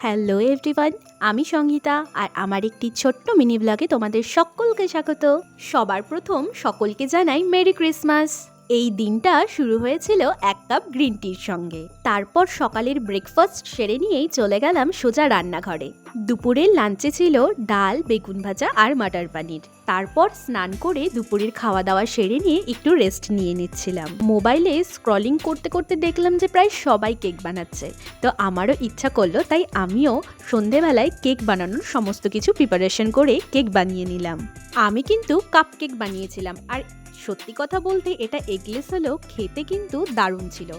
Hello everyone, আমি সঙ্গীতা আর আমার একটি ছোট্ট মিনি ব্লগে তোমাদের সকলকে স্বাগত। সবার প্রথম সকলকে জানাই মেরি ক্রিসমাস। এই দিনটা শুরু হয়েছিল এক কাপ গ্রিন টির সঙ্গে। তারপর সকালের ব্রেকফাস্ট সেরে নিয়েই চলে গেলাম সোজা রান্নাঘরে। দুপুরের লাঞ্চে ছিল ডাল, বেগুন ভাজা আর মাটার পানির। তারপর স্নান করে দুপুরের খাওয়া দাওয়া সেরে নিয়ে একটু রেস্ট নিয়ে নিচ্ছিলাম। মোবাইলে স্ক্রলিং করতে করতে দেখলাম যে প্রায় সবাই কেক বানাচ্ছে, তো আমারও ইচ্ছা করলো, তাই আমিও সন্ধেবেলায় কেক বানানোর সমস্ত কিছু প্রিপারেশন করে কেক বানিয়ে নিলাম। আমি কিন্তু কাপ কেক বানিয়েছিলাম, আর সত্যি কথা বলতে এটা এগলেস হলেও খেতে কিন্তু দারুণ ছিল।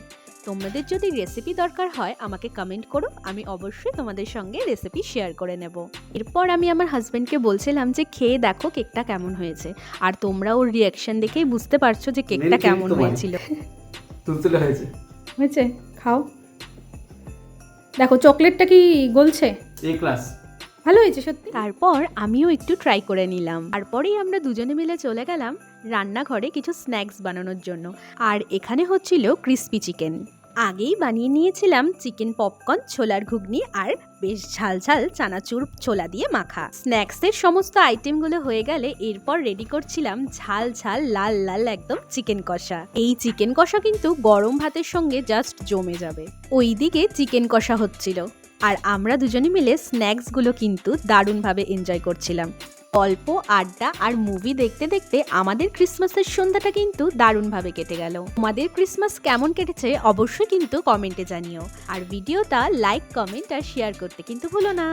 তোমাদের যদি রেসিপি দরকার হয় আমাকে কমেন্ট করো, আমি অবশ্যই তোমাদের সঙ্গে রেসিপি শেয়ার করে নেব। এরপর আমি আমার হাজব্যান্ডকে বলছিলাম যে খেয়ে দেখো কেকটা কেমন হয়েছে, আর তোমরা ওর রিয়াকশন দেখেই বুঝতে পারছো যে কেকটা কেমন হয়েছিল। তুলতুলে হয়েছে। হয়েছে, খাও। দেখো চকলেটটা কি গলছে, এ ক্লাস ভালো হয়েছে সত্যি। তারপর আমিও একটু ট্রাই করে নিলাম। তারপরেই আমরা দুজনে মিলে চলে গেলাম রান্নাঘরে কিছু স্ন্যাক্স বানানোর জন্য। আর এখানে হচ্ছিল ক্রিস্পি চিকেন। আগেই বানিয়ে নিয়েছিলাম চিকেন পপকর্ন, ছোলার ঘুগনি আর বেশ ঝাল ঝাল চানাচুর ছোলা দিয়ে মাখা। স্ন্যাক্সের সমস্ত আইটেমগুলো হয়ে গেলে এরপর রেডি করছিলাম ঝাল ঝাল লাল লাল একদম চিকেন কষা। এই চিকেন কষা কিন্তু গরম ভাতের সঙ্গে জাস্ট জমে যাবে। ওইদিকে চিকেন কষা হচ্ছিল আর আমরা দুজনে মিলে স্ন্যাক্সগুলো কিন্তু দারুণভাবে এনজয় করছিলাম। গল্প, আড্ডা আর মুভি দেখতে দেখতে আমাদের ক্রিসমাসের সন্ধ্যাটা কিন্তু দারুণভাবে কেটে গেল। তোমাদের ক্রিসমাস কেমন কেটেছে অবশ্যই কিন্তু কমেন্টে জানিও, আর ভিডিওটা লাইক, কমেন্ট আর শেয়ার করতে কিন্তু ভুলো না।